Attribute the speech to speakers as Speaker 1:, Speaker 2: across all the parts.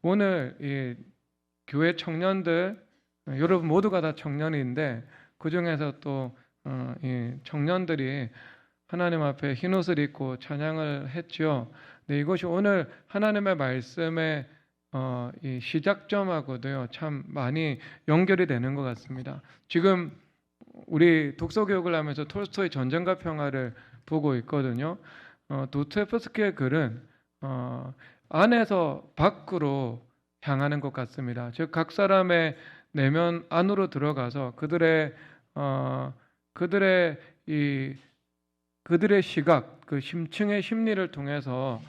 Speaker 1: 오늘 이 교회 청년들, 여러분 모두가 다 청년인데 그 중에서 또 이 청년들이 하나님 앞에 흰옷을 입고 찬양을 했죠. 네, 이것이 오늘 하나님의 말씀의 이 시작점하고도요 참 많이 연결이 되는 것 같습니다. 지금 우리 독서 교육을 하면서 톨스토이 전쟁과 평화를 보고 있거든요. 도스토옙스키의 글은 안에서 밖으로 향하는 것 같습니다. 즉 각 사람의 내면 안으로 들어가서 그들의 이 그들의 시각, 그 심층의 심리를 통해서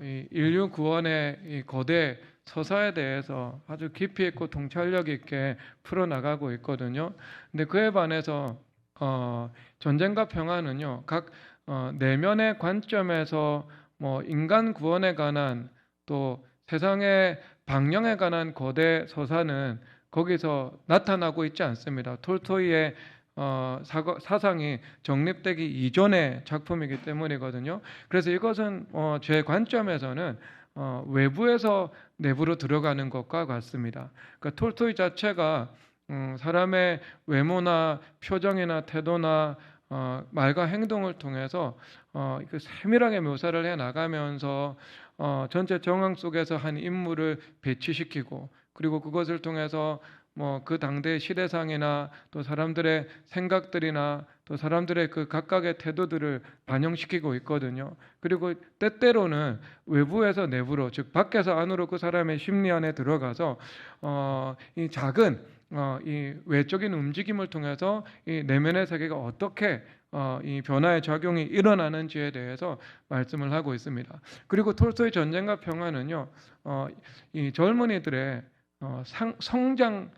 Speaker 1: 이 인류 구원의 이 거대 서사에 대해서 아주 깊이 있고 통찰력 있게 풀어나가고 있거든요. 근데 그에 반해서 전쟁과 평화는요, 각 내면의 관점에서 뭐 인간 구원에 관한 또 세상의 방향에 관한 거대 서사는 거기서 나타나고 있지 않습니다. 톨스토이의 사상이 정립되기 이전의 작품이기 때문이거든요. 그래서 이것은 제 관점에서는 외부에서 내부로 들어가는 것과 같습니다. 그러니까 톨스토이 자체가 사람의 외모나 표정이나 태도나 말과 행동을 통해서 그 세밀하게 묘사를 해 나가면서 전체 정황 속에서 한 인물을 배치시키고 그리고 그것을 통해서 뭐 그 당대의 시대상이나 또 사람들의 생각들이나 또 사람들의 그 각각의 태도들을 반영시키고 있거든요. 그리고 때때로는 외부에서 내부로, 즉 밖에서 안으로 그 사람의 심리 안에 들어가서 이 작은 이 외적인 움직임을 통해서 이 내면의 세계가 어떻게 이 변화의 작용이 일어나는지에 대해서 말씀을 하고 있습니다. 그리고 톨스토이 전쟁과 평화는요, 이 젊은이들의 성장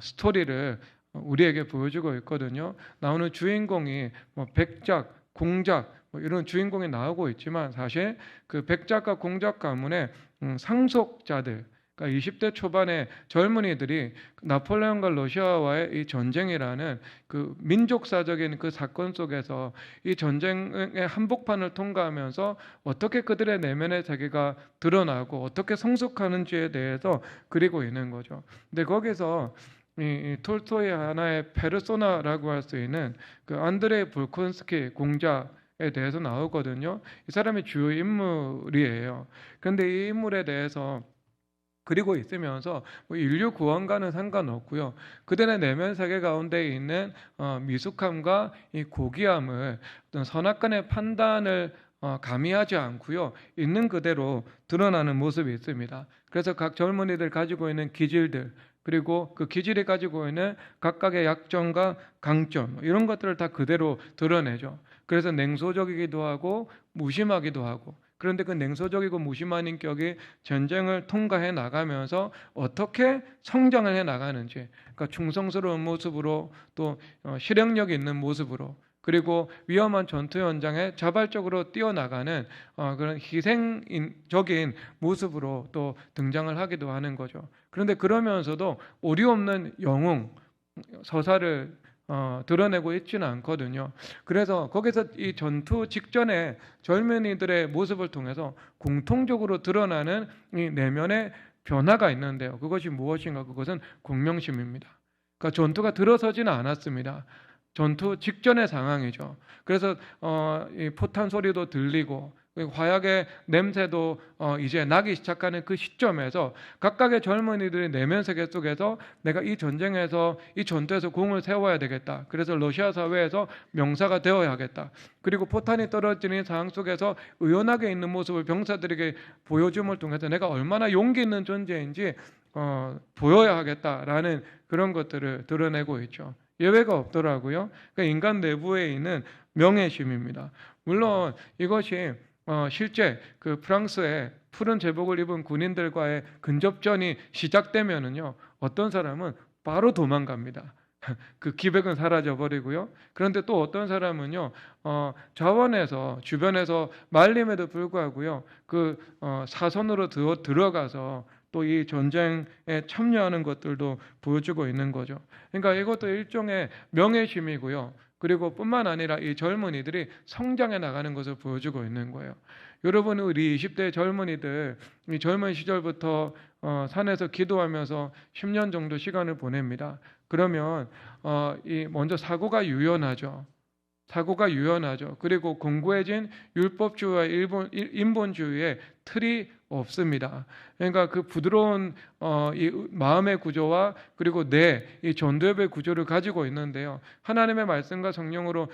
Speaker 1: 스토리를 우리에게 보여주고 있거든요. 나오는 주인공이 뭐 백작, 공작 뭐 이런 주인공이 나오고 있지만 사실 그 백작과 공작 가문의 상속자들, 그러니까 20대 초반의 젊은이들이 나폴레옹과 러시아와의 이 전쟁이라는 그 민족사적인 그 사건 속에서 이 전쟁의 한복판을 통과하면서 어떻게 그들의 내면의 세계가 드러나고 어떻게 성숙하는지에 대해서 그리고 있는 거죠. 근데 거기서 이 톨스토이의 하나의 페르소나라고 할 수 있는 그 안드레이 볼콘스키 공작에 대해서 나오거든요. 이 사람이 주요 인물이에요. 그런데 이 인물에 대해서 그리고 있으면서 뭐 인류 구원과는 상관없고요. 그들의 내면 세계 가운데 있는 미숙함과 이 고귀함을 어떤 선악간의 판단을 가미하지 않고요. 있는 그대로 드러나는 모습이 있습니다. 그래서 각 젊은이들 가지고 있는 기질들, 그리고 그 기질이 가지고 있는 각각의 약점과 강점, 이런 것들을 다 그대로 드러내죠. 그래서 냉소적이기도 하고 무심하기도 하고, 그런데 그 냉소적이고 무심한 인격이 전쟁을 통과해 나가면서 어떻게 성장을 해 나가는지, 그러니까 충성스러운 모습으로 또 실행력 있는 모습으로, 그리고 위험한 전투 현장에 자발적으로 뛰어나가는 그런 희생적인 모습으로 또 등장을 하기도 하는 거죠. 그런데 그러면서도 오류 없는 영웅 서사를 드러내고 있지는 않거든요. 그래서 거기서 이 전투 직전에 젊은이들의 모습을 통해서 공통적으로 드러나는 이 내면의 변화가 있는데요. 그것이 무엇인가? 그것은 공명심입니다. 그러니까 전투가 들어서지는 않았습니다. 전투 직전의 상황이죠. 그래서 이 포탄 소리도 들리고 화약의 냄새도 이제 나기 시작하는 그 시점에서 각각의 젊은이들의 내면 세계 속에서 내가 이 전쟁에서 이 전투에서 공을 세워야 되겠다. 그래서 러시아 사회에서 명사가 되어야겠다. 그리고 포탄이 떨어지는 상황 속에서 의연하게 있는 모습을 병사들에게 보여줌을 통해서 내가 얼마나 용기 있는 존재인지 보여야 하겠다라는 그런 것들을 드러내고 있죠. 예외가 없더라고요. 그러니까 인간 내부에 있는 명예심입니다. 물론 이것이 실제 그 프랑스의 푸른 제복을 입은 군인들과의 근접전이 시작되면은요, 어떤 사람은 바로 도망갑니다. 그 기백은 사라져 버리고요. 그런데 또 어떤 사람은요, 자원에서 주변에서 말림에도 불구하고요, 그 사선으로 들어가서 또 이 전쟁에 참여하는 것들도 보여주고 있는 거죠. 그러니까 이것도 일종의 명예심이고요. 그리고 뿐만 아니라 이 젊은이들이 성장해 나가는 것을 보여주고 있는 거예요. 여러분, 우리 20대 젊은이들 이 젊은 시절부터 산에서 기도하면서 10년 정도 시간을 보냅니다. 그러면 먼저 사고가 유연하죠. 사고가 유연하죠. 그리고 공고해진 율법주의와 인본주의의 틀이 없습니다. 그러니까 그 부드러운 이 마음의 구조와 그리고 이 전도협의 구조를 가지고 있는데요. 하나님의 말씀과 성령으로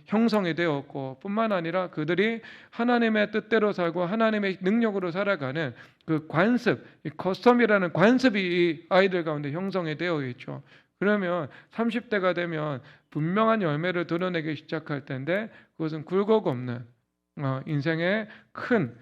Speaker 1: 형성이 되었고 뿐만 아니라 그들이 하나님의 뜻대로 살고 하나님의 능력으로 살아가는 그 관습, 이 커스텀이라는 관습이 이 아이들 가운데 형성이 되어 있죠. 그러면 30대가 되면 분명한 열매를 드러내기 시작할 텐데 그것은 굴곡 없는 인생의 큰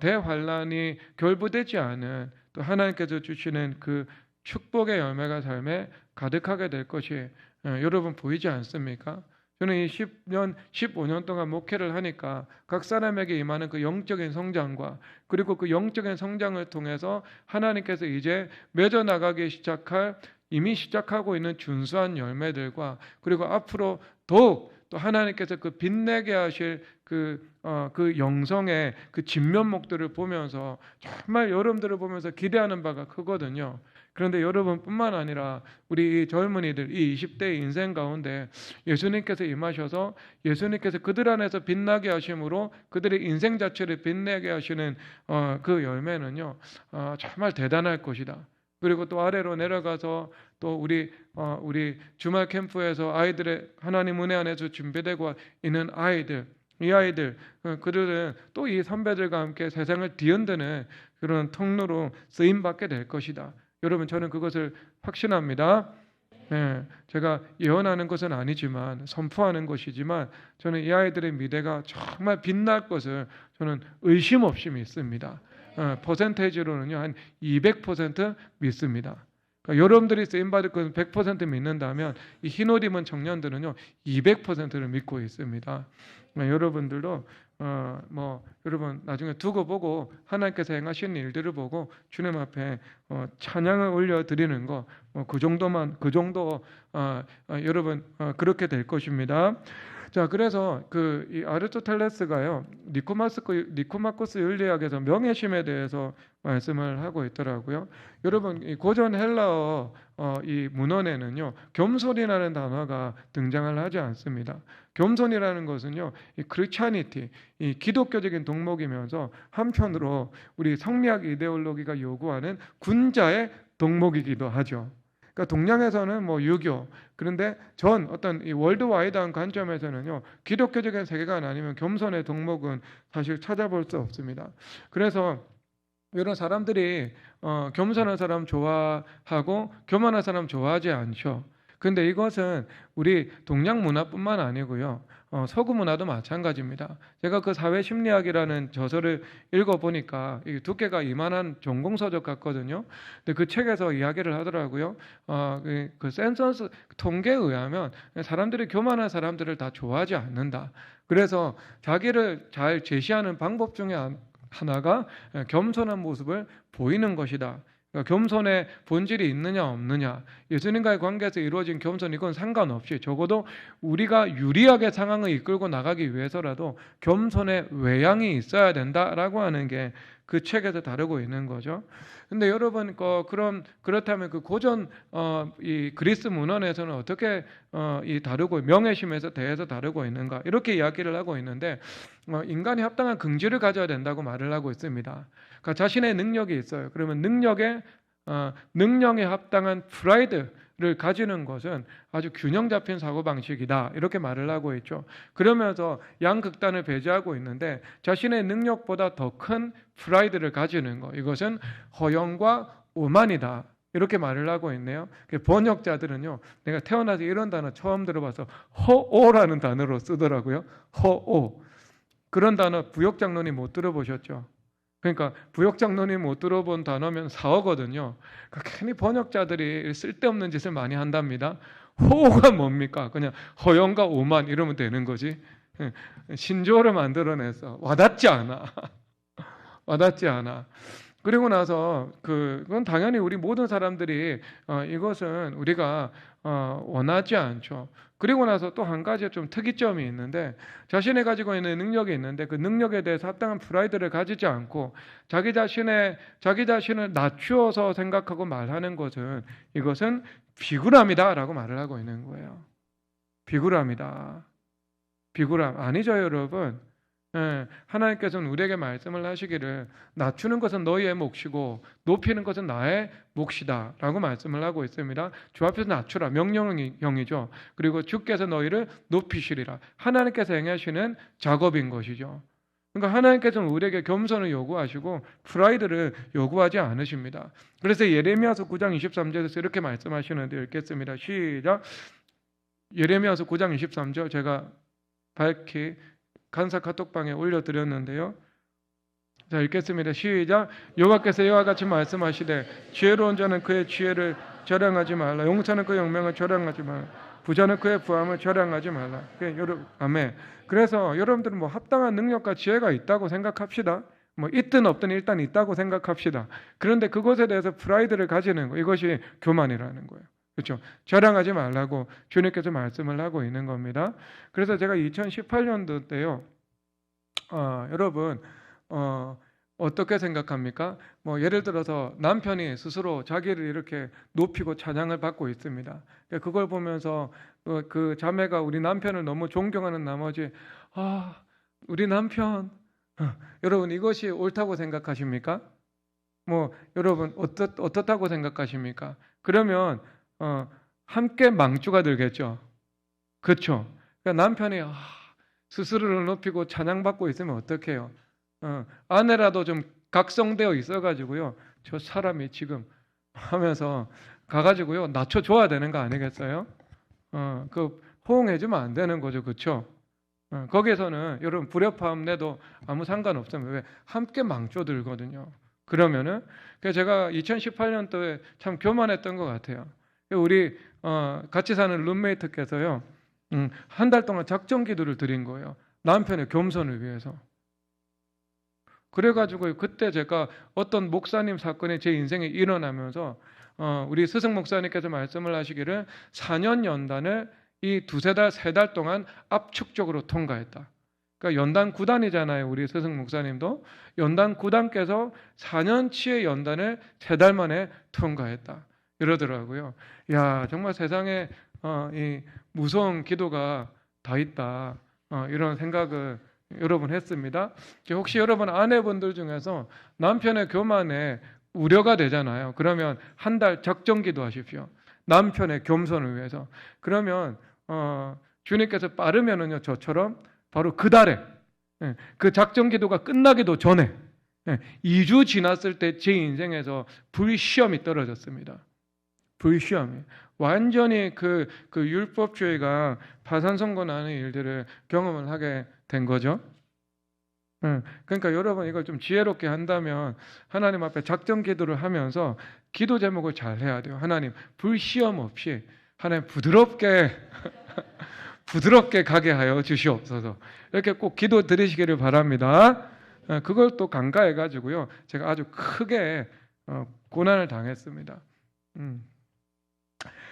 Speaker 1: 대환란이 결부되지 않은 또 하나님께서 주시는 그 축복의 열매가 삶에 가득하게 될 것이 여러분 보이지 않습니까? 저는 이 10년, 15년 동안 목회를 하니까 각 사람에게 임하는 그 영적인 성장과 그리고 그 영적인 성장을 통해서 하나님께서 이제 맺어 나가기 시작할 이미 시작하고 있는 준수한 열매들과 그리고 앞으로 더욱 또 하나님께서 그 빛내게 하실 그 영성의 그 진면목들을 보면서 정말 여러분들을 보면서 기대하는 바가 크거든요. 그런데 여러분뿐만 아니라 우리 젊은이들 이 20대의 인생 가운데 예수님께서 임하셔서 예수님께서 그들 안에서 빛나게 하심으로 그들의 인생 자체를 빛내게 하시는 그 열매는요 정말 대단할 것이다. 그리고 또 아래로 내려가서 또 우리 주말 캠프에서 아이들의 하나님 은혜 안에서 준비되고 있는 아이들, 이 아이들 그들은 또 이 선배들과 함께 세상을 뒤흔드는 그런 통로로 쓰임 받게 될 것이다. 여러분, 저는 그것을 확신합니다. 네, 제가 예언하는 것은 아니지만 선포하는 것이지만 저는 이 아이들의 미래가 정말 빛날 것을 저는 의심 없이 믿습니다. 퍼센테이지로는요 한 200% 믿습니다. 그러니까 여러분들이 쓰임받을 것은 100% 믿는다면 이 흰옷 입은 청년들은요 200%를 믿고 있습니다. 여러분들도 여러분 나중에 두고 보고 하나님께서 행하신 일들을 보고 주님 앞에 찬양을 올려드리는 거 그 정도 여러분 그렇게 될 것입니다. 자, 그래서 이 아리스토텔레스가요 니코마코스 윤리학에서 명예심에 대해서 말씀을 하고 있더라고요. 여러분, 이 고전 헬라어 이 문헌에는요 겸손이라는 단어가 등장을 하지 않습니다. 겸손이라는 것은요 이 크리스찬이티, 이 기독교적인 덕목이면서 한편으로 우리 성리학 이데올로기가 요구하는 군자의 덕목이기도 하죠. 그러니까 동양에서는 유교, 그런데 어떤 이 월드와이드한 관점에서는요 기독교적인 세계관 아니면 겸손의 덕목은 사실 찾아볼 수 없습니다. 그래서 이런 사람들이 겸손한 사람 좋아하고 교만한 사람 좋아하지 않죠. 그런데 이것은 우리 동양 문화뿐만 아니고요 서구 문화도 마찬가지입니다. 제가 그 사회심리학이라는 저서를 읽어보니까 두께가 이만한 전공서적 같거든요. 근데 그 책에서 이야기를 하더라고요. 그 센서스 통계에 의하면 사람들이 교만한 사람들을 다 좋아하지 않는다. 그래서 자기를 잘 제시하는 방법 중에 하나가 겸손한 모습을 보이는 것이다. 그러니까 겸손의 본질이 있느냐 없느냐, 예수님과의 관계에서 이루어진 겸손, 이건 상관없이 적어도 우리가 유리하게 상황을 이끌고 나가기 위해서라도 겸손의 외양이 있어야 된다라고 하는 게 그 책에서 다루고 있는 거죠. 근데 여러분 그렇다면 그 고전 이 그리스 문헌에서는 어떻게 이 다루고 명예심에서 대해서 다루고 있는가, 이렇게 이야기를 하고 있는데 인간이 합당한 긍지를 가져야 된다고 말을 하고 있습니다. 그러니까 자신의 능력이 있어요. 그러면 능력에 합당한 프라이드를 가지는 것은 아주 균형 잡힌 사고방식이다, 이렇게 말을 하고 있죠. 그러면서 양극단을 배제하고 있는데 자신의 능력보다 더 큰 프라이드를 가지는 것, 이것은 허영과 오만이다, 이렇게 말을 하고 있네요. 번역자들은요 내가 태어나서 이런 단어 처음 들어봐서 허오라는 단어로 쓰더라고요. 허오. 그런 단어 부역장로님 못 들어보셨죠? 그러니까 부역장로님 못 들어본 단어면 사어거든요. 그러니까 괜히 번역자들이 쓸데없는 짓을 많이 한답니다. 호가 뭡니까? 그냥 허영과 오만 이러면 되는 거지. 신조어를 만들어내서 와닿지 않아. 와닿지 않아. 그리고 나서 그건 당연히 우리 모든 사람들이 이것은 우리가 원하지 않죠. 그리고 나서 또 한 가지 좀 특이점이 있는데, 자신이 가지고 있는 능력이 있는데 그 능력에 대해서 합당한 프라이드를 가지지 않고 자기 자신을 낮추어서 생각하고 말하는 것은, 이것은 비굴함이다라고 말을 하고 있는 거예요. 비굴함이다. 비굴함 아니죠, 여러분. 예, 하나님께서는 우리에게 말씀을 하시기를 낮추는 것은 너희의 몫이고 높이는 것은 나의 몫이다 라고 말씀을 하고 있습니다. 주 앞에서 낮추라, 명령형이죠. 그리고 주께서 너희를 높이시리라, 하나님께서 행하시는 작업인 것이죠. 그러니까 하나님께서는 우리에게 겸손을 요구하시고 프라이드를 요구하지 않으십니다. 그래서 예레미야서 9장 23절에서 이렇게 말씀하시는데, 읽겠습니다. 시작. 예레미야서 9장 23절 제가 밝히 간사 카톡방에 올려드렸는데요. 자, 읽겠습니다. 시작. 여호와께서 이와 같이 말씀하시되 지혜로운 자는 그의 지혜를 저량하지 말라, 용사는 그 영명을 저량하지 말라, 부자는 그의 부함을 저량하지 말라. 아멘. 그래서 여러분들은 뭐 합당한 능력과 지혜가 있다고 생각합시다. 뭐 있든 없든 일단 있다고 생각합시다. 그런데 그것에 대해서 프라이드를 가지는 거, 이것이 교만이라는 거예요. 그렇죠? 자랑하지 말라고 주님께서 말씀을 하고 있는 겁니다. 그래서 제가 2018년도 때요, 여러분 어떻게 생각합니까? 뭐 예를 들어서 남편이 스스로 자기를 이렇게 높이고 찬양을 받고 있습니다. 그걸 보면서 그 자매가 우리 남편을 너무 존경하는 나머지, 우리 남편, 여러분 이것이 옳다고 생각하십니까? 뭐 여러분 어떻다고 생각하십니까? 그러면 함께 망주가 들겠죠. 그렇죠? 그러니까 남편이 스스로를 높이고 찬양받고 있으면 어떡해요? 아내라도 좀 각성되어 있어가지고요, 저 사람이 지금 하면서 가가지고요 낮춰줘야 되는 거 아니겠어요? 그 호응해주면 안 되는 거죠, 그렇죠? 거기에서는 여러분 불협화음 내도 아무 상관없으면, 왜? 함께 망조들거든요. 그러면은 제가 2018년도에 참 교만했던 것 같아요. 우리 같이 사는 룸메이트께서요, 한 달 동안 작정 기도를 드린 거예요. 남편의 겸손을 위해서. 그래가지고 그때 제가 어떤 목사님 사건이 제 인생에 일어나면서 우리 스승 목사님께서 말씀을 하시기를 4년 연단을 이 두세 달, 세 달 동안 압축적으로 통과했다. 그러니까 연단 9단이잖아요. 우리 스승 목사님도 연단 9단께서 4년치의 연단을 세 달 만에 통과했다, 이러더라고요. 야, 정말 세상에 이 무서운 기도가 다 있다, 이런 생각을 여러분 했습니다. 혹시 여러분 아내분들 중에서 남편의 교만에 우려가 되잖아요. 그러면 한 달 작정 기도하십시오. 남편의 겸손을 위해서. 그러면 주님께서 빠르면은요, 저처럼 바로 그 달에, 그 작정 기도가 끝나기도 전에 2주 지났을 때 제 인생에서 불시험이 떨어졌습니다. 불시험이 완전히 그 율법주의가 파산선고나는 일들을 경험을 하게 된 거죠. 그러니까 여러분 이걸 좀 지혜롭게 한다면 하나님 앞에 작정 기도를 하면서 기도 제목을 잘 해야 돼요. 하나님, 불시험 없이 하나님 부드럽게 부드럽게 가게 하여 주시옵소서. 이렇게 꼭 기도 드리시기를 바랍니다. 그걸 또 간과해 가지고요, 제가 아주 크게 고난을 당했습니다.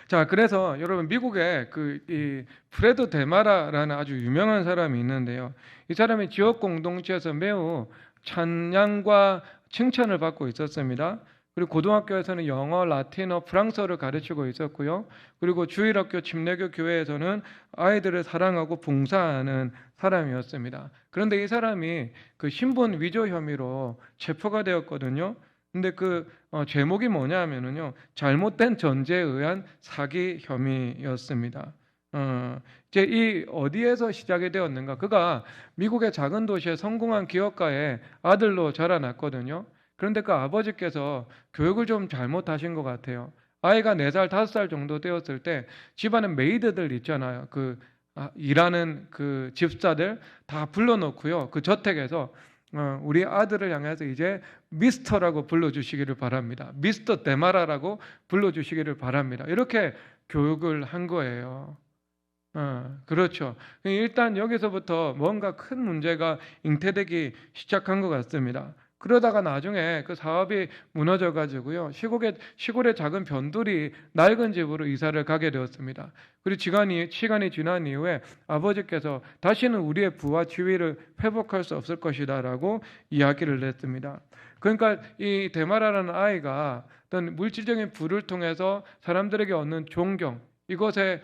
Speaker 1: 자, 그래서 여러분 미국에 이 프레드 데마라라는 아주 유명한 사람이 있는데요. 이 사람이 지역 공동체에서 매우 찬양과 칭찬을 받고 있었습니다. 그리고 고등학교에서는 영어, 라틴어, 프랑스어를 가르치고 있었고요. 그리고 주일학교 침례교 교회에서는 아이들을 사랑하고 봉사하는 사람이었습니다. 그런데 이 사람이 그 신분 위조 혐의로 체포가 되었거든요. 근데 제목이 뭐냐면은요, 잘못된 전제에 의한 사기 혐의였습니다. 이제 이 어디에서 시작이 되었는가? 그가 미국의 작은 도시의 성공한 기업가의 아들로 자라났거든요. 그런데 그 아버지께서 교육을 좀 잘못하신 것 같아요. 아이가 4살, 5살 정도 되었을 때 집안에 메이드들 있잖아요. 일하는 그 집사들 다 불러놓고요, 그 저택에서 우리 아들을 향해서 이제 미스터라고 불러주시기를 바랍니다. 미스터 데마라라고 불러주시기를 바랍니다. 이렇게 교육을 한 거예요. 그렇죠. 일단 여기서부터 뭔가 큰 문제가 잉태되기 시작한 것 같습니다. 그러다가 나중에 그 사업이 무너져 가지고요. 시골의 작은 변두리 낡은 집으로 이사를 가게 되었습니다. 그리고 시간이 지난 이후에 아버지께서 다시는 우리의 부와 지위를 회복할 수 없을 것이다라고 이야기를 했습니다. 그러니까 이 데마라라는 아이가 어떤 물질적인 부를 통해서 사람들에게 얻는 존경, 이것에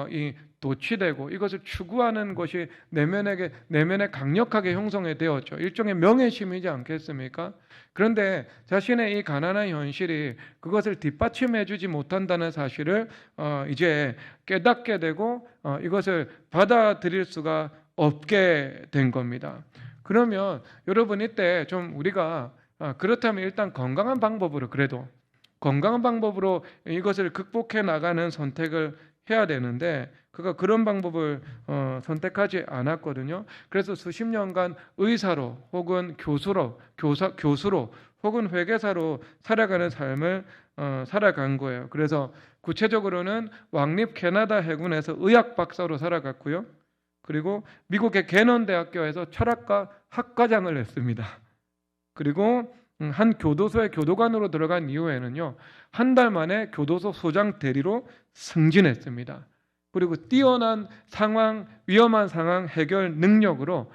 Speaker 1: 이 도취되고 이것을 추구하는 것이 내면에 강력하게 형성이 되었죠. 일종의 명예심이지 않겠습니까? 그런데 자신의 이 가난한 현실이 그것을 뒷받침해주지 못한다는 사실을 이제 깨닫게 되고 이것을 받아들일 수가 없게 된 겁니다. 그러면 여러분 이때 좀 우리가 그렇다면 일단 건강한 방법으로 이것을 극복해 나가는 선택을 해야 되는데 그가 그런 방법을 선택하지 않았거든요. 그래서 수십 년간 의사로 혹은 교수로 혹은 회계사로 살아가는 삶을 살아간 거예요. 그래서 구체적으로는 왕립 캐나다 해군에서 의학 박사로 살아갔고요. 그리고 미국의 개넌대학교에서 철학과 학과장을 했습니다. 그리고 한 교도소의 교도관으로 들어간 이후에는요, 한 달 만에 교도소 소장 대리로 승진했습니다. 그리고 뛰어난 위험한 상황 해결 능력으로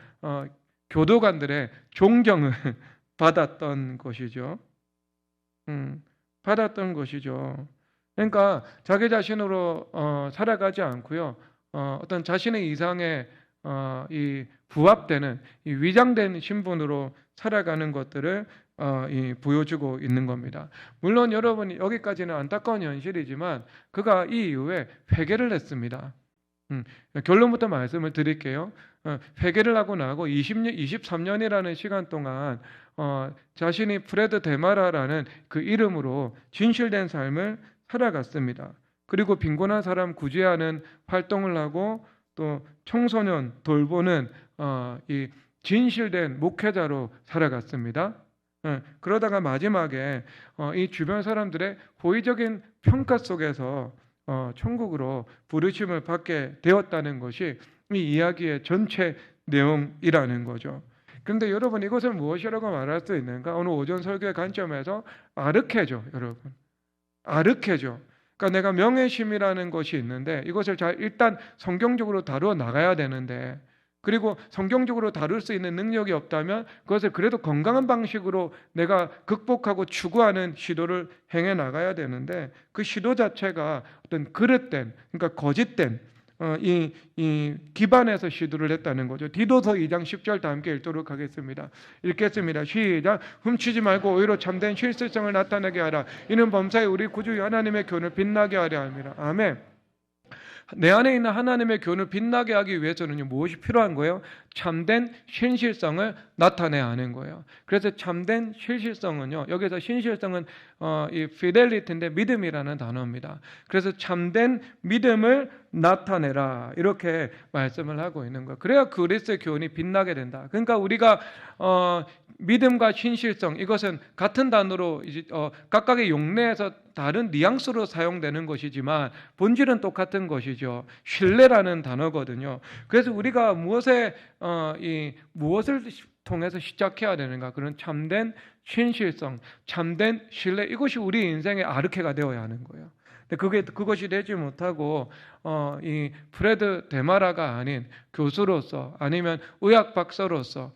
Speaker 1: 교도관들의 존경을 받았던 것이죠. 그러니까 자기 자신으로 살아가지 않고요, 어떤 자신의 이상에 이 부합되는 이 위장된 신분으로 살아가는 것들을 보여주고 있는 겁니다. 물론 여러분이 여기까지는 안타까운 현실이지만 그가 이 이후에 회개를 했습니다. 결론부터 말씀을 드릴게요. 회개를 하고 나고 23년이라는 시간 동안 자신이 프레드 데마라라는 그 이름으로 진실된 삶을 살아갔습니다. 그리고 빈곤한 사람 구제하는 활동을 하고 또 청소년 돌보는 이 진실된 목회자로 살아갔습니다. 그러다가 마지막에 이 주변 사람들의 호의적인 평가 속에서 천국으로 부르심을 받게 되었다는 것이 이 이야기의 전체 내용이라는 거죠. 그런데 여러분, 이것을 무엇이라고 말할 수 있는가? 오늘 오전 설교의 관점에서 아르케죠, 여러분. 아르케죠. 그러니까 내가 명예심이라는 것이 있는데 이것을 일단 성경적으로 다루어 나가야 되는데, 그리고 성경적으로 다룰 수 있는 능력이 없다면 그것을 그래도 건강한 방식으로 내가 극복하고 추구하는 시도를 행해 나가야 되는데, 그 시도 자체가 어떤 그릇된, 그러니까 거짓된 이 기반에서 시도를 했다는 거죠. 디도서 2장 10절 다 함께 읽도록 하겠습니다. 읽겠습니다. 시작. 훔치지 말고 오히려 참된 실질성을 나타내게 하라. 이는 범사에 우리 구주 하나님의 교훈을 빛나게 하려 함이라. 아멘. 내 안에 있는 하나님의 교훈을 빛나게 하기 위해서는 무엇이 필요한 거예요? 참된 신실성을 나타내야 하는 거예요. 그래서 참된 신실성은요, 여기서 신실성은 이 fidelity인데 믿음이라는 단어입니다. 그래서 참된 믿음을 나타내라, 이렇게 말씀을 하고 있는 거예요. 그래야 그리스도의 교훈이 빛나게 된다. 그러니까 우리가 믿음과 신실성, 이것은 같은 단어로 각각의 용례에서 다른 뉘앙스로 사용되는 것이지만 본질은 똑같은 것이죠. 신뢰라는 단어거든요. 그래서 우리가 무엇을 통해서 시작해야 되는가? 그런 참된 신실성, 참된 신뢰, 이것이 우리 인생의 아르케가 되어야 하는 거예요. 근데 그것이 되지 못하고 이 프레드 데마라가 아닌 교수로서, 아니면 의학 박사로서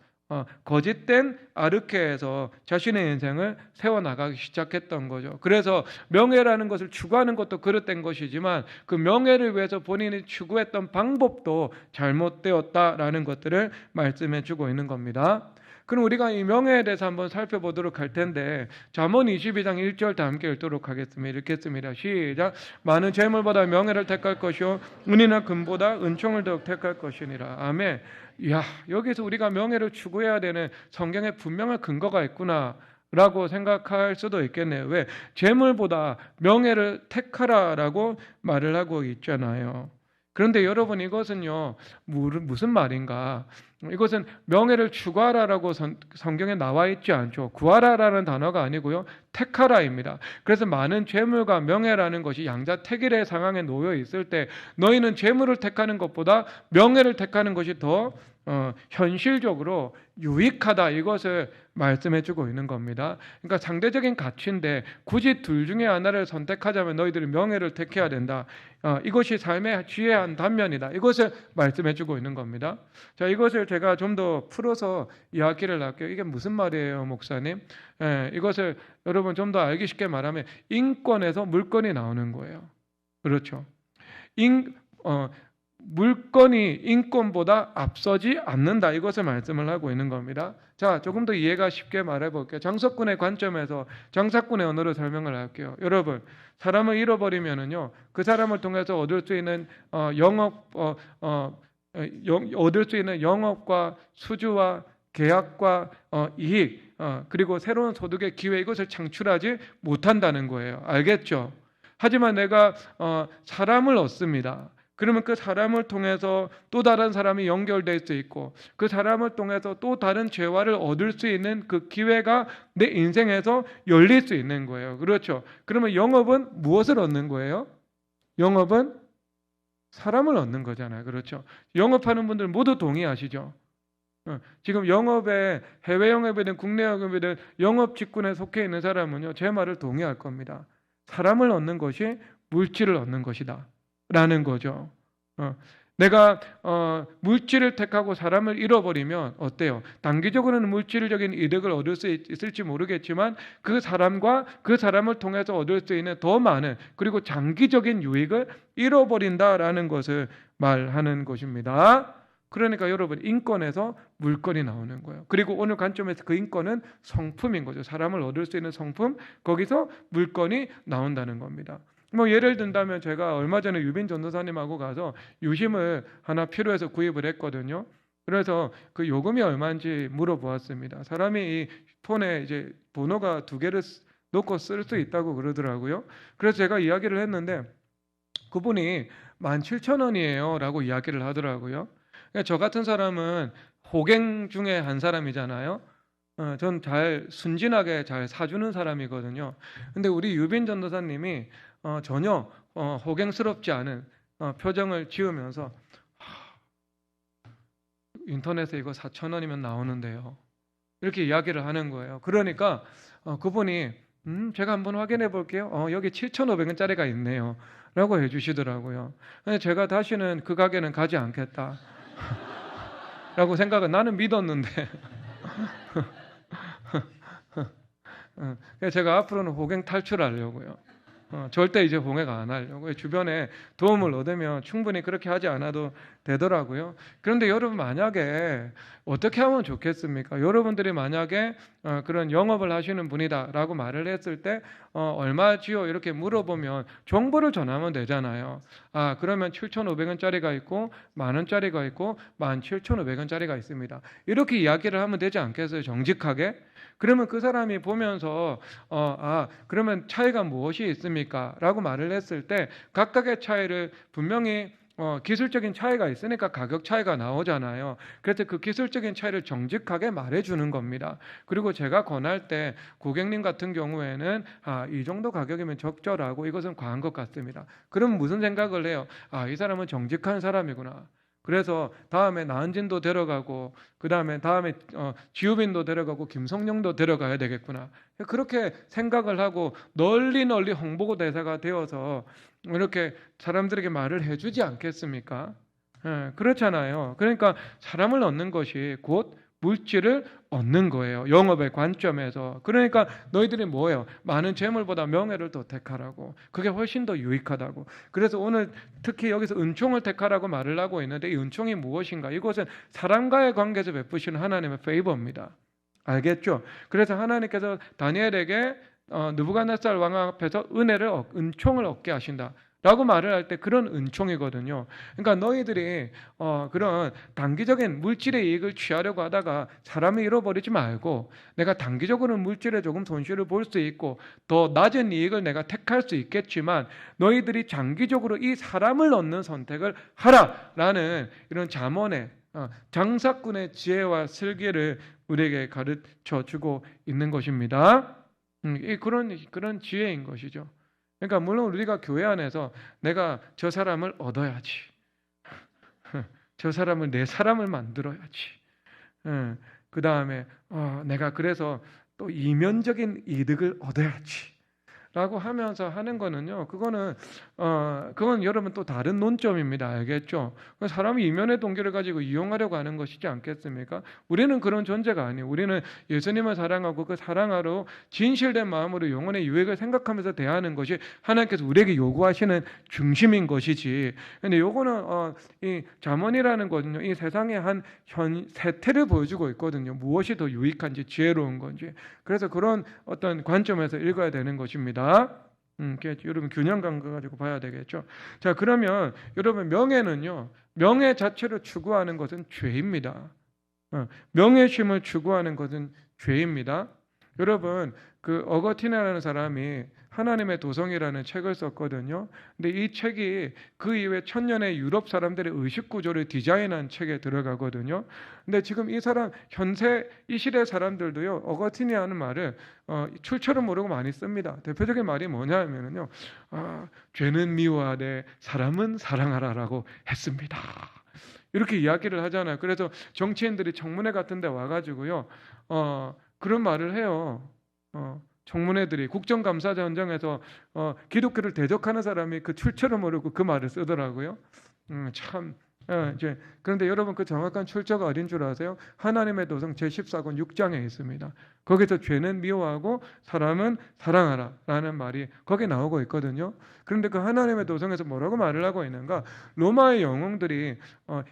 Speaker 1: 거짓된 아르케에서 자신의 인생을 세워나가기 시작했던 거죠. 그래서 명예라는 것을 추구하는 것도 그릇된 것이지만 그 명예를 위해서 본인이 추구했던 방법도 잘못되었다라는 것들을 말씀해 주고 있는 겁니다. 그럼 우리가 이 명예에 대해서 한번 살펴보도록 할 텐데, 잠언 22장 1절 다 함께 읽도록 하겠습니다. 읽겠습니다. 시작. 많은 재물보다 명예를 택할 것이요 은이나 금보다 은총을 더욱 택할 것이니라. 아멘. 이야, 여기서 우리가 명예를 추구해야 되는 성경에 분명한 근거가 있구나 라고 생각할 수도 있겠네요. 왜? 재물보다 명예를 택하라라고 말을 하고 있잖아요. 그런데 여러분, 이것은요 무슨 말인가? 이것은 명예를 추구하라라고 성경에 나와 있지 않죠. 구하라라는 단어가 아니고요, 택하라입니다. 그래서 많은 재물과 명예라는 것이 양자택일의 상황에 놓여 있을 때 너희는 재물을 택하는 것보다 명예를 택하는 것이 더 현실적으로 유익하다 이것을 말씀해주고 있는 겁니다. 그러니까 상대적인 가치인데 굳이 둘 중에 하나를 선택하자면 너희들이 명예를 택해야 된다. 이것이 삶의 지혜한 단면이다. 이것을 말씀해주고 있는 겁니다. 자, 이것을 제가 좀 더 풀어서 이야기를 할게요. 이게 무슨 말이에요, 목사님? 이것을 여러분 좀 더 알기 쉽게 말하면 인권에서 물건이 나오는 거예요. 그렇죠? 물건이 인권보다 앞서지 않는다. 이것을 말씀을 하고 있는 겁니다. 자, 조금 더 이해가 쉽게 말해볼게요. 장석군의 관점에서 장사꾼의 언어로 설명을 할게요. 여러분, 사람을 잃어버리면은요, 그 사람을 통해서 얻을 수 있는 얻을 수 있는 영업과 수주와 계약과 이익, 그리고 새로운 소득의 기회, 이것을 창출하지 못한다는 거예요. 알겠죠? 하지만 내가 사람을 얻습니다. 그러면 그 사람을 통해서 또 다른 사람이 연결될 수 있고 그 사람을 통해서 또 다른 재화를 얻을 수 있는 그 기회가 내 인생에서 열릴 수 있는 거예요. 그렇죠? 그러면 영업은 무엇을 얻는 거예요? 영업은 사람을 얻는 거잖아요. 그렇죠? 영업하는 분들 모두 동의하시죠? 지금 영업에 해외 영업이든 국내 영업이든 영업 직군에 속해 있는 사람은요, 제 말을 동의할 겁니다. 사람을 얻는 것이 물질을 얻는 것이다 라는 거죠. 내가 물질을 택하고 사람을 잃어버리면 어때요? 단기적으로는 물질적인 이득을 얻을 수 있을지 모르겠지만 그 사람과 그 사람을 통해서 얻을 수 있는 더 많은 그리고 장기적인 유익을 잃어버린다라는 것을 말하는 것입니다. 그러니까 여러분, 인권에서 물건이 나오는 거예요. 그리고 오늘 관점에서 그 인권은 성품인 거죠. 사람을 얻을 수 있는 성품, 거기서 물건이 나온다는 겁니다. 뭐 예를 든다면 제가 얼마 전에 유빈 전도사님하고 가서 유심을 하나 필요해서 구입을 했거든요. 그래서 그 요금이 얼마인지 물어보았습니다. 사람이 이 폰에 이제 번호가 2개를 놓고 쓸 수 있다고 그러더라고요. 그래서 제가 이야기를 했는데 그분이 17,000원이에요 라고 이야기를 하더라고요. 그러니까 저 같은 사람은 호갱 중에 한 사람이잖아요. 전 잘 순진하게 잘 사주는 사람이거든요. 근데 우리 유빈 전도사님이 전혀 호갱스럽지 않은 표정을 지으면서 인터넷에 이거 4,000원이면 나오는데요. 이렇게 이야기를 하는 거예요. 그러니까 그분이 제가 한번 확인해 볼게요. 여기 7,500원짜리가 있네요. 라고 해주시더라고요. 제가 다시는 그 가게는 가지 않겠다. 라고 생각은 나는 믿었는데 제가 앞으로는 호갱 탈출하려고요. 절대 이제 봉해가 안 하려고 주변에 도움을 얻으면 충분히 그렇게 하지 않아도 되더라고요. 그런데 여러분, 만약에 어떻게 하면 좋겠습니까? 여러분들이 만약에 그런 영업을 하시는 분이다라고 말을 했을 때 얼마지요? 이렇게 물어보면 정보를 전하면 되잖아요. 그러면 7,500원짜리가 있고 10,000원짜리가 있고 17,500원짜리가 있습니다. 이렇게 이야기를 하면 되지 않겠어요? 정직하게? 그러면 그 사람이 보면서 그러면 차이가 무엇이 있습니까? 라고 말을 했을 때 각각의 차이를 분명히 기술적인 차이가 있으니까 가격 차이가 나오잖아요. 그래서 그 기술적인 차이를 정직하게 말해주는 겁니다. 그리고 제가 권할 때 고객님 같은 경우에는 이 정도 가격이면 적절하고 이것은 과한 것 같습니다. 그럼 무슨 생각을 해요? 이 사람은 정직한 사람이구나. 그래서 다음에 나은진도 데려가고 다음에 지우빈도 데려가고 김성령도 데려가야 되겠구나. 그렇게 생각을 하고 널리 홍보 대사가 되어서 이렇게 사람들에게 말을 해주지 않겠습니까? 그렇잖아요. 그러니까 사람을 얻는 것이 곧 물질을 얻는 거예요. 영업의 관점에서. 그러니까 너희들이 뭐예요? 많은 재물보다 명예를 더 택하라고. 그게 훨씬 더 유익하다고. 그래서 오늘 특히 여기서 은총을 택하라고 말을 하고 있는데 이 은총이 무엇인가? 이것은 사람과의 관계에서 베푸시는 하나님의 페이버입니다. 알겠죠? 그래서 하나님께서 다니엘에게 느부갓네살 왕 앞에서 은총을 얻게 하신다 라고 말을 할 때 그런 은총이거든요. 그러니까 너희들이 그런 단기적인 물질의 이익을 취하려고 하다가 사람을 잃어버리지 말고 내가 단기적으로는 물질에 조금 손실을 볼 수 있고 더 낮은 이익을 내가 택할 수 있겠지만 너희들이 장기적으로 이 사람을 얻는 선택을 하라라는 이런 잠언의 장사꾼의 지혜와 슬기를 우리에게 가르쳐 주고 있는 것입니다. 그런 지혜인 것이죠. 그러니까 물론 우리가 교회 안에서 내가 저 사람을 얻어야지, 저 사람을 내 사람을 만들어야지. 그 다음에 내가 그래서 또 이면적인 이득을 얻어야지 라고 하면서 하는 거는요, 그건 여러분 또 다른 논점입니다. 알겠죠? 사람이 이면의 동기를 가지고 이용하려고 하는 것이지 않겠습니까? 우리는 그런 존재가 아니에요. 우리는 예수님을 사랑하고 그 사랑하러 진실된 마음으로 영혼의 유익을 생각하면서 대하는 것이 하나님께서 우리에게 요구하시는 중심인 것이지. 근데 요거는 이 잠언이라는 거는요, 이 세상의 한 세태를 보여주고 있거든요. 무엇이 더 유익한지, 지혜로운 건지. 그래서 그런 어떤 관점에서 읽어야 되는 것입니다. 여러분 균형 감각 가지고 봐야 되겠죠. 자, 그러면 여러분 명예는요, 명예 자체를 추구하는 것은 죄입니다. 명예심을 추구하는 것은 죄입니다. 여러분 그 어거티나라는 사람이 하나님의 도성이라는 책을 썼거든요. 근데 이 책이 그 이후에 천년의 유럽 사람들의 의식 구조를 디자인한 책에 들어가거든요. 근데 지금 이 사람 현세 이 시대 사람들도요, 어거티니아는 말을 출처를 모르고 많이 씁니다. 대표적인 말이 뭐냐면요, 죄는 미워하되 사람은 사랑하라라고 했습니다. 이렇게 이야기를 하잖아요. 그래서 정치인들이 청문회 같은 데 와가지고요, 그런 말을 해요. 청문회들이 국정감사자 현장에서 기독교를 대적하는 사람이 그 출처를 모르고 그 말을 쓰더라고요. 참. 그런데 여러분 그 정확한 출처가 어딘 줄 아세요? 하나님의 도성 제14권 6장에 있습니다. 거기서 죄는 미워하고 사람은 사랑하라 라는 말이 거기에 나오고 있거든요. 그런데 그 하나님의 도성에서 뭐라고 말을 하고 있는가? 로마의 영웅들이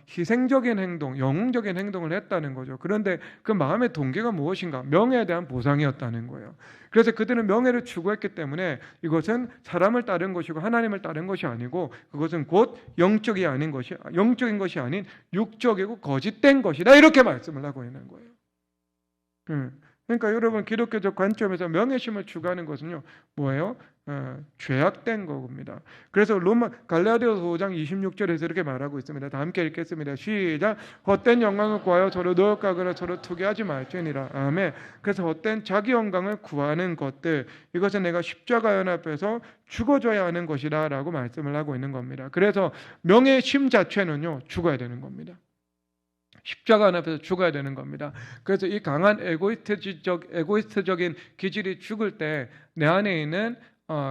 Speaker 1: 희생적인 행동, 영웅적인 행동을 했다는 거죠. 그런데 그 마음의 동기가 무엇인가? 명예에 대한 보상이었다는 거예요. 그래서 그들은 명예를 추구했기 때문에 이것은 사람을 따른 것이고 하나님을 따른 것이 아니고 그것은 곧 영적인 것이 아닌 육적이고 거짓된 것이다, 이렇게 말씀을 하고 있는 거예요. 그러니까 여러분 기독교적 관점에서 명예심을 추구하는 것은요, 뭐예요? 죄악된 겁니다. 그래서 갈라디아서 5장 26절에서 이렇게 말하고 있습니다. 다 함께 읽겠습니다. 시작. 헛된 영광을 구하여 서로 노역하거나 서로 투기하지 말지니라. 아멘. 그래서 헛된 자기 영광을 구하는 것들, 이것은 내가 십자가 연합해서 죽어줘야 하는 것이다 라고 말씀을 하고 있는 겁니다. 그래서 명예심 자체는요, 죽어야 되는 겁니다. 십자가 앞에서 죽어야 되는 겁니다. 그래서 이 강한 에고이스트적인 기질이 죽을 때 내 안에 있는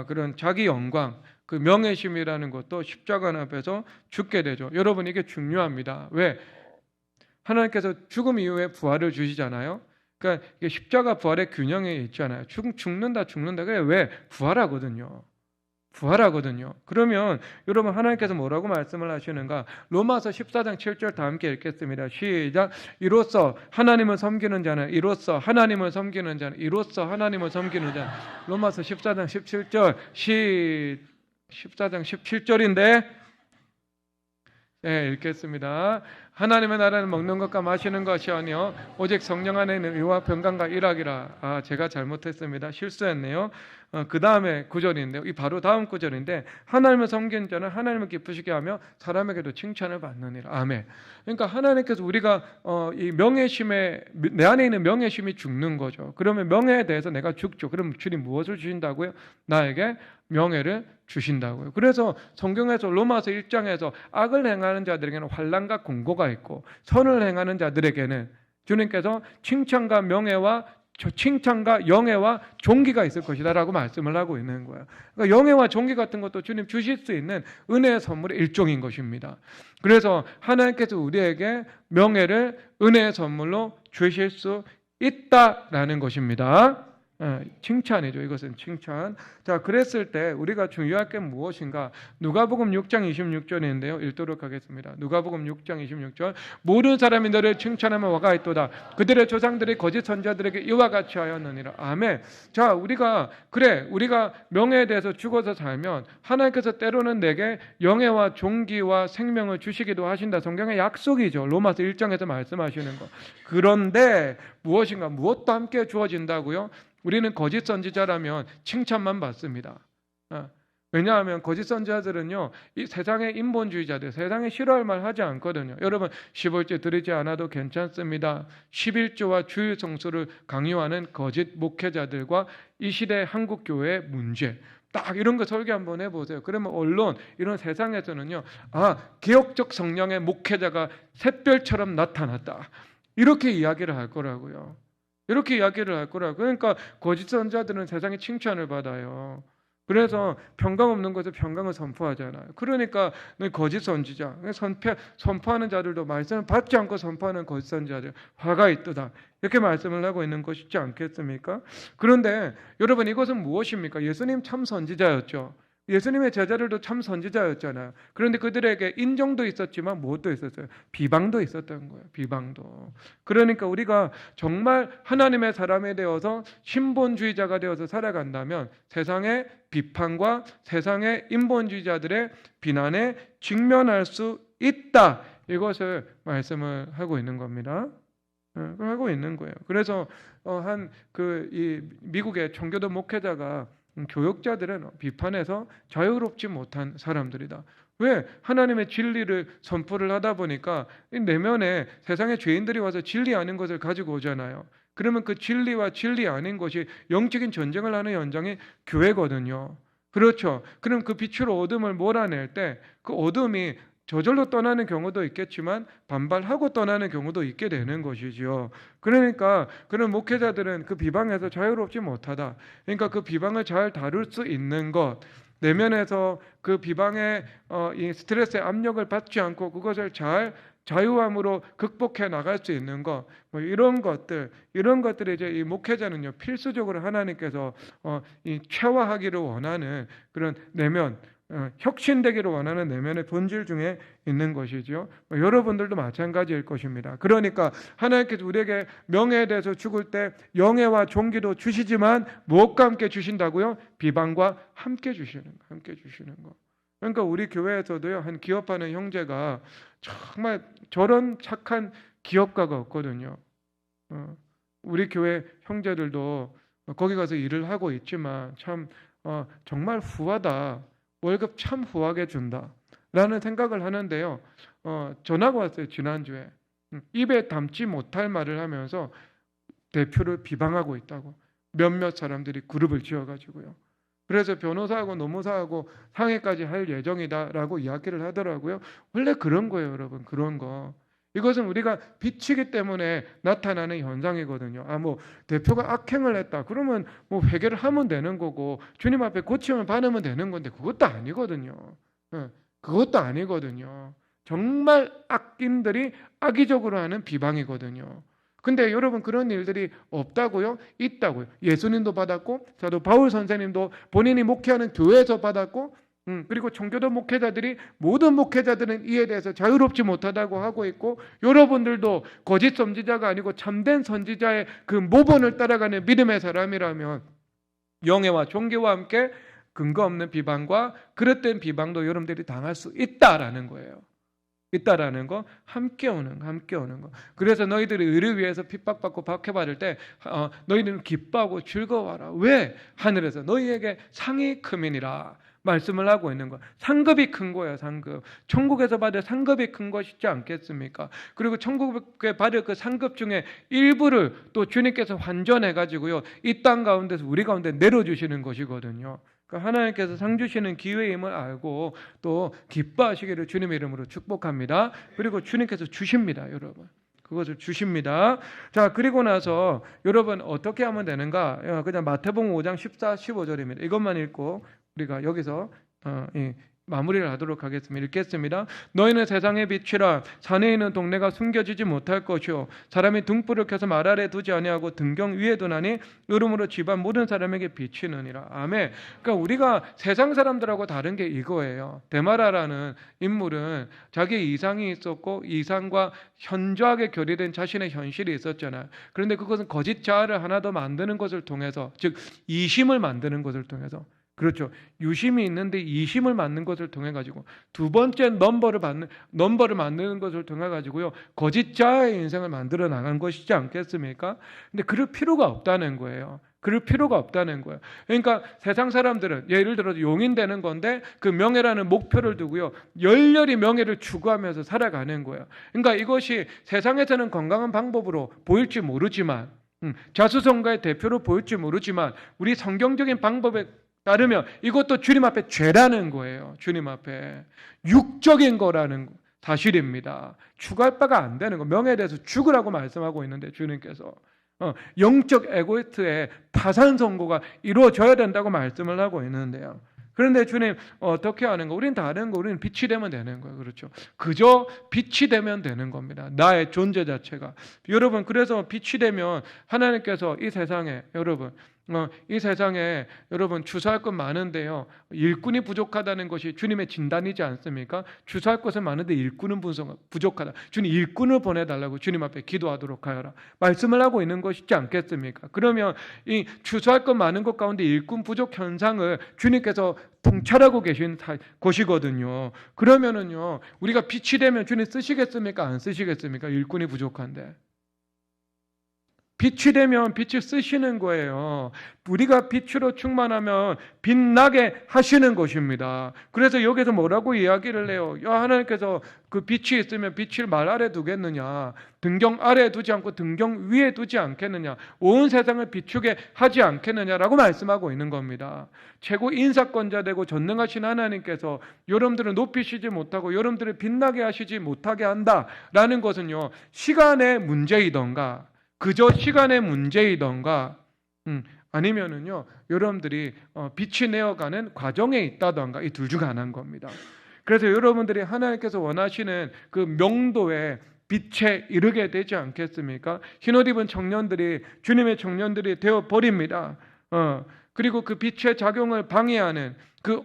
Speaker 1: 그런 자기 영광, 그 명예심이라는 것도 십자가 앞에서 죽게 되죠. 여러분 이게 중요합니다. 왜? 하나님께서 죽음 이후에 부활을 주시잖아요. 그러니까 이게 십자가 부활의 균형에 있잖아요. 죽는다. 그게 왜? 부활하거든요. 그러면 여러분 하나님께서 뭐라고 말씀을 하시는가? 로마서 14장 7절 다 함께 읽겠습니다. 시작. 이로써 하나님을 섬기는 자는 로마서 14장 17절 14장 17절인데 읽겠습니다. 하나님의 나라는 먹는 것과 마시는 것이 아니요 오직 성령 안에 있는 의와 평강과 일학이라. 제가 잘못했습니다. 실수했네요. 그 다음에 구절인데요. 이 바로 다음 구절인데, 하나님을 섬기는 자는 하나님을 기쁘시게 하며 사람에게도 칭찬을 받느니라. 아멘. 그러니까 하나님께서 우리가 이 명예심에, 내 안에 있는 명예심이 죽는 거죠. 그러면 명예에 대해서 내가 죽죠. 그럼 주님 무엇을 주신다고요? 나에게 명예를 주신다고요. 그래서 성경에서 로마서 1장에서 악을 행하는 자들에게는 환난과 공고가 있고 선을 행하는 자들에게는 주님께서 칭찬과 영예와 존귀가 있을 것이다 라고 말씀을 하고 있는 거예요. 그러니까 영예와 존귀 같은 것도 주님 주실 수 있는 은혜의 선물의 일종인 것입니다. 그래서 하나님께서 우리에게 명예를 은혜의 선물로 주실 수 있다라는 것입니다. 칭찬이죠. 이것은 칭찬. 자, 그랬을 때 우리가 주의할 게 무엇인가? 누가복음 6장 26절인데요. 읽도록 하겠습니다. 누가복음 6장 26절. 모든 사람이 너를 칭찬하며 와가 있도다. 그들의 조상들이 거짓 선지자들에게 이와 같이 하였느니라. 아멘. 자, 우리가 명예에 대해서 죽어서 살면 하나님께서 때로는 내게 영예와 존귀와 생명을 주시기도 하신다. 성경의 약속이죠. 로마서 1장에서 말씀하시는 거. 그런데 무엇도 함께 주어진다고요? 우리는 거짓 선지자라면 칭찬만 받습니다. 왜냐하면 거짓 선지자들은요, 이 세상의 인본주의자들, 세상에 싫어할 말 하지 않거든요. 여러분, 10월째 드리지 않아도 괜찮습니다. 11조와 주일 성수를 강요하는 거짓 목회자들과 이 시대 한국 교회의 문제, 딱 이런 거 설계 한번 해보세요. 그러면 언론, 이런 세상에서는요, 개혁적 성령의 목회자가 샛별처럼 나타났다, 이렇게 이야기를 할 거라고요. 이렇게 이야기를 할 거라고. 그러니까 거짓 선지자들은 세상에 칭찬을 받아요. 그래서 평강 없는 것에 평강을 선포하잖아요. 그러니까 거짓 선지자, 선포하는 자들도 말씀을 받지 않고 선포하는 거짓 선지자들 화가 있도다, 이렇게 말씀을 하고 있는 것이지 않겠습니까? 그런데 여러분, 이것은 무엇입니까? 예수님 참 선지자였죠. 예수님의 제자들도 참 선지자였잖아요. 그런데 그들에게 인정도 있었지만 무엇도 있었어요? 비방도 있었던 거예요. 비방도. 그러니까 우리가 정말 하나님의 사람이 되어서 신본주의자가 되어서 살아간다면 세상의 비판과 세상의 인본주의자들의 비난에 직면할 수 있다, 이것을 말씀을 하고 있는 겁니다. 하고 있는 거예요. 그래서 이 미국의 청교도 목회자가 교역자들은 비판에서 자유롭지 못한 사람들이다. 왜? 하나님의 진리를 선포를 하다 보니까 내면에 세상의 죄인들이 와서 진리 아닌 것을 가지고 오잖아요. 그러면 그 진리와 진리 아닌 것이 영적인 전쟁을 하는 현장이 교회거든요. 그렇죠. 그럼 그 빛으로 어둠을 몰아낼 때 그 어둠이 저절로 떠나는 경우도 있겠지만 반발하고 떠나는 경우도 있게 되는 것이지요. 그러니까 그런 목회자들은 그 비방에서 자유롭지 못하다. 그러니까 그 비방을 잘 다룰 수 있는 것, 내면에서 그 비방의 이 스트레스의 압력을 받지 않고 그것을 잘 자유함으로 극복해 나갈 수 있는 것, 이런 것들이 이제 이 목회자는요, 필수적으로 하나님께서 이 최화하기를 원하는 그런 내면, 혁신되기를 원하는 내면의 본질 중에 있는 것이죠. 여러분들도 마찬가지일 것입니다. 그러니까 하나님께서 우리에게 명예에 대해서 죽을 때 영예와 존귀도 주시지만 무엇과 함께 주신다고요? 비방과 함께 주시는 거. 그러니까 우리 교회에서도요, 한 기업하는 형제가 정말 저런 착한 기업가가 없거든요. 우리 교회 형제들도 거기 가서 일을 하고 있지만 참 정말 후하다, 월급 참 후하게 준다 라는 생각을 하는데요, 전화가 왔어요. 지난주에 입에 담지 못할 말을 하면서 대표를 비방하고 있다고, 몇몇 사람들이 그룹을 지어가지고요. 그래서 변호사하고 노무사하고 상해까지 할 예정이다라고 이야기를 하더라고요. 원래 그런 거예요, 여러분. 그런 거. 이것은 우리가 비치기 때문에 나타나는 현상이거든요. 대표가 악행을 했다, 그러면 회개를 하면 되는 거고 주님 앞에 고침을 받으면 되는 건데 그것도 아니거든요. 그것도 아니거든요. 정말 악인들이 악의적으로 하는 비방이거든요. 근데 여러분, 그런 일들이 없다고요? 있다고요. 예수님도 받았고 사도 바울 선생님도 본인이 목회하는 교회에서 받았고, 그리고 청교도 목회자들이, 모든 목회자들은 이에 대해서 자유롭지 못하다고 하고 있고, 여러분들도 거짓 선지자가 아니고 참된 선지자의 그 모본을 따라가는 믿음의 사람이라면 영예와 존귀와 함께 근거 없는 비방과 그릇된 비방도 여러분들이 당할 수 있다라는 거예요. 있다라는 거, 함께 오는 거. 그래서 너희들이 의를 위해서 핍박받고 박해받을 때 너희들은 기뻐하고 즐거워하라. 왜? 하늘에서 너희에게 상이 크민이라 말씀을 하고 있는 거. 상급이 큰 거예요. 상급. 천국에서 받을 상급이 큰 것이지 않겠습니까? 그리고 천국에 받을 그 상급 중에 일부를 또 주님께서 환전해 가지고요, 이 땅 가운데서 우리 가운데 내려주시는 것이거든요. 그러니까 하나님께서 상 주시는 기회임을 알고 또 기뻐하시기를 주님의 이름으로 축복합니다. 그리고 주님께서 주십니다, 여러분. 그것을 주십니다. 자, 그리고 나서 여러분 어떻게 하면 되는가? 그냥 마태복음 5장 14, 15절입니다. 이것만 읽고 우리가 여기서 마무리를 하도록 하겠습니다. 읽겠습니다. 너희는 세상의 빛이라. 산에 있는 동네가 숨겨지지 못할 것이요, 사람이 등불을 켜서 말 아래 두지 아니하고 등경 위에 두나니 이름으로 집안 모든 사람에게 비치느니라. 아멘. 그러니까 우리가 세상 사람들하고 다른 게 이거예요. 데마라라는 인물은 자기의 이상이 있었고 이상과 현저하게 결여된 자신의 현실이 있었잖아요. 그런데 그것은 거짓 자아를 하나 더 만드는 것을 통해서, 즉 이심을 만드는 것을 통해서, 그렇죠, 유심이 있는데 이심을 만든 것을 통해 가지고 두 번째 넘버를 만드는 것을 통해 가지고요, 거짓 자아의 인생을 만들어 나간 것이지 않겠습니까? 근데 그럴 필요가 없다는 거예요. 그럴 필요가 없다는 거예요. 그러니까 세상 사람들은 예를 들어서 용인 되는 건데 그 명예라는 목표를 두고요, 열렬히 명예를 추구하면서 살아가는 거예요. 그러니까 이것이 세상에서는 건강한 방법으로 보일지 모르지만, 자수성가의 대표로 보일지 모르지만, 우리 성경적인 방법에 따르면 이것도 주님 앞에 죄라는 거예요. 주님 앞에 육적인 거라는 사실입니다. 추구할 바가 안 되는 거. 명예에 대해서 죽으라고 말씀하고 있는데 주님께서 영적 에고이스트의 파산 선고가 이루어져야 된다고 말씀을 하고 있는데요. 그런데 주님 어떻게 하는 거? 우린 다 아는 거. 우리는 빛이 되면 되는 거예요. 그렇죠? 그저 빛이 되면 되는 겁니다. 나의 존재 자체가. 여러분, 그래서 빛이 되면 하나님께서 이 세상에, 여러분, 이 세상에 여러분 주소할 것 많은데요, 일꾼이 부족하다는 것이 주님의 진단이지 않습니까? 주소할 것은 많은데 일꾼은 부족하다. 주님 일꾼을 보내달라고 주님 앞에 기도하도록 하여라 말씀을 하고 있는 것이지 않겠습니까? 그러면 이 주소할 것 많은 것 가운데 일꾼 부족 현상을 주님께서 통찰하고 계신 것이거든요. 그러면은요, 우리가 빛이 되면 주님 쓰시겠습니까? 안 쓰시겠습니까? 일꾼이 부족한데. 빛이 되면 빛을 쓰시는 거예요. 우리가 빛으로 충만하면 빛나게 하시는 것입니다. 그래서 여기서 뭐라고 이야기를 해요? 하나님께서 그 빛이 있으면 빛을 말 아래 두겠느냐, 등경 아래에 두지 않고 등경 위에 두지 않겠느냐, 온 세상을 비추게 하지 않겠느냐라고 말씀하고 있는 겁니다. 최고 인사권자 되고 전능하신 하나님께서 여러분들을 높이시지 못하고 여러분들을 빛나게 하시지 못하게 한다라는 것은요, 시간의 문제이던가, 그저 시간의 문제이던가, 아니면은요, 여러분들이 빛이 내어가는 과정에 있다던가, 이 둘 중 하나인 겁니다. 그래서 여러분들이 하나님께서 원하시는 그 명도의 빛에 이르게 되지 않겠습니까? 흰옷 입은 청년들이 주님의 청년들이 되어 버립니다. 그리고 그 빛의 작용을 방해하는 그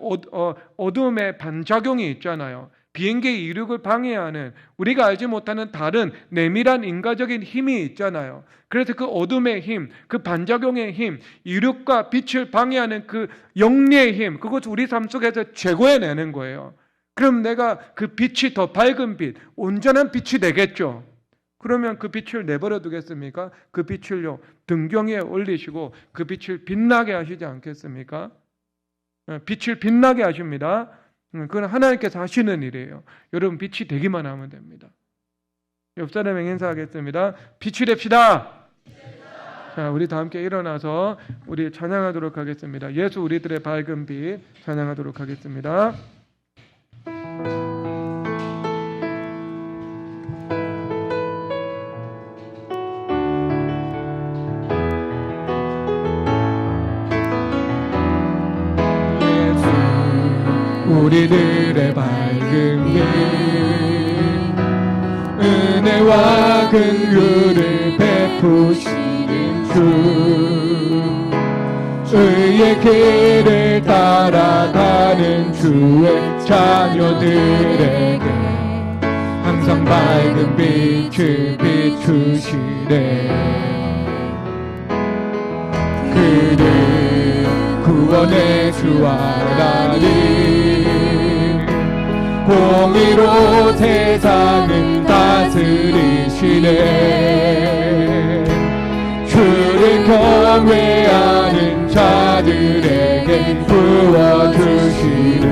Speaker 1: 어둠의 반작용이 있잖아요. 비행기의 이륙을 방해하는 우리가 알지 못하는 다른 내밀한 인과적인 힘이 있잖아요. 그래서 그 어둠의 힘, 그 반작용의 힘, 이륙과 빛을 방해하는 그 영리의 힘, 그것 우리 삶 속에서 제거해내는 거예요. 그럼 내가 그 빛이 더 밝은 빛, 온전한 빛이 되겠죠. 그러면 그 빛을 내버려 두겠습니까? 그 빛을요, 등경 위에 올리시고 그 빛을 빛나게 하시지 않겠습니까? 빛을 빛나게 하십니다. 그건 하나님께서 하시는 일이에요. 여러분, 빛이 되기만 하면 됩니다. 옆 사람에게 인사하겠습니다. 빛이 됩시다. 자, 우리 다 함께 일어나서 우리 찬양하도록 하겠습니다. 예수 우리들의 밝은 빛 찬양하도록 하겠습니다.
Speaker 2: 우리들의 밝은 빛, 은혜와 긍휼을 베푸시는 주, 의의 길을 따라가는 주의 자녀들에게 항상 밝은 빛을 비추시네. 그는 구원의 주하나님, 공의로 세상을 다스리시네. 주를 경외하는 자들에게 부어주시는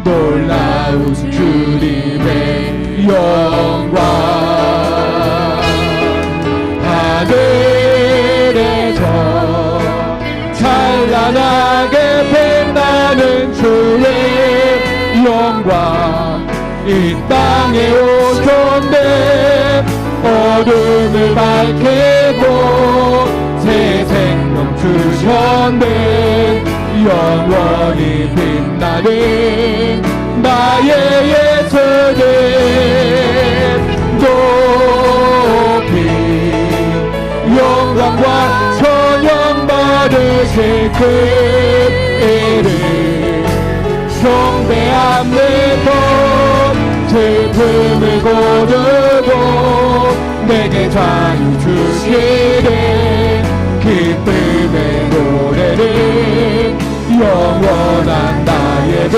Speaker 2: 놀라운 주님의 영광. 하늘에서 찬란하게 빛나는 주의 영광, 이 땅에 오셨네. 어둠을 밝히고 새 생명 주셨네. 영원히 빛나는 나의 예수님, 높이 영광과 찬양 받으실 그 이름 경배함으로 슬픔을 거두고 내게 자유 주시네. 기쁨의 노래를 영원한 나의 빛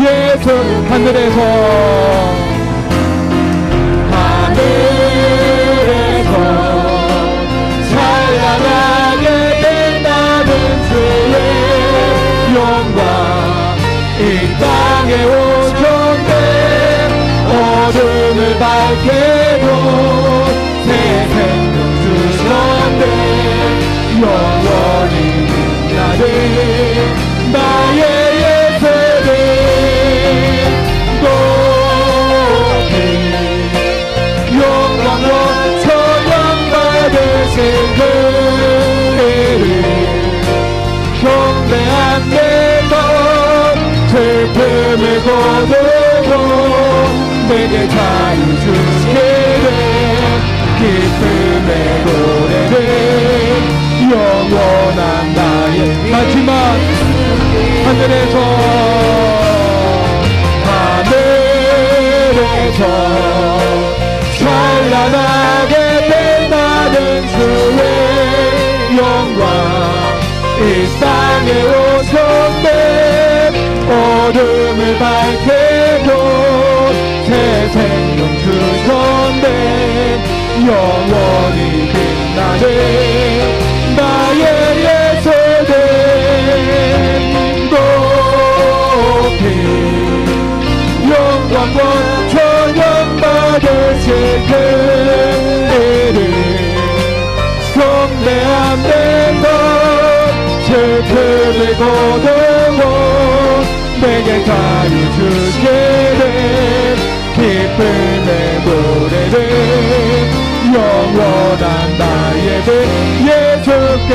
Speaker 2: 예수. 하늘에서 찬란하게 빛나는 영광 이 땅에 오셨네 어둠을 밝게도 새 생명 주셨네 영원히 빛나는 나의 예수님 높이 영광과 찬양 받으신 그를 경배한 내가 슬픔을 거두고 내게 자유 주시기를 기쁨의 노래를 영원한 나의 마지막 하늘에서 찬란하게 빛나는 주의 영광 이 땅에 오셨네 어둠을 밝게도 새 생명 주셨네 영원히 빛나는 나의 예수님 높이 영광과 찬양 받으실 그를 경배한 내가 슬픔을 거두고 내게 자유 주시기를 기쁨의 노래를 영원한 나의 주 예수께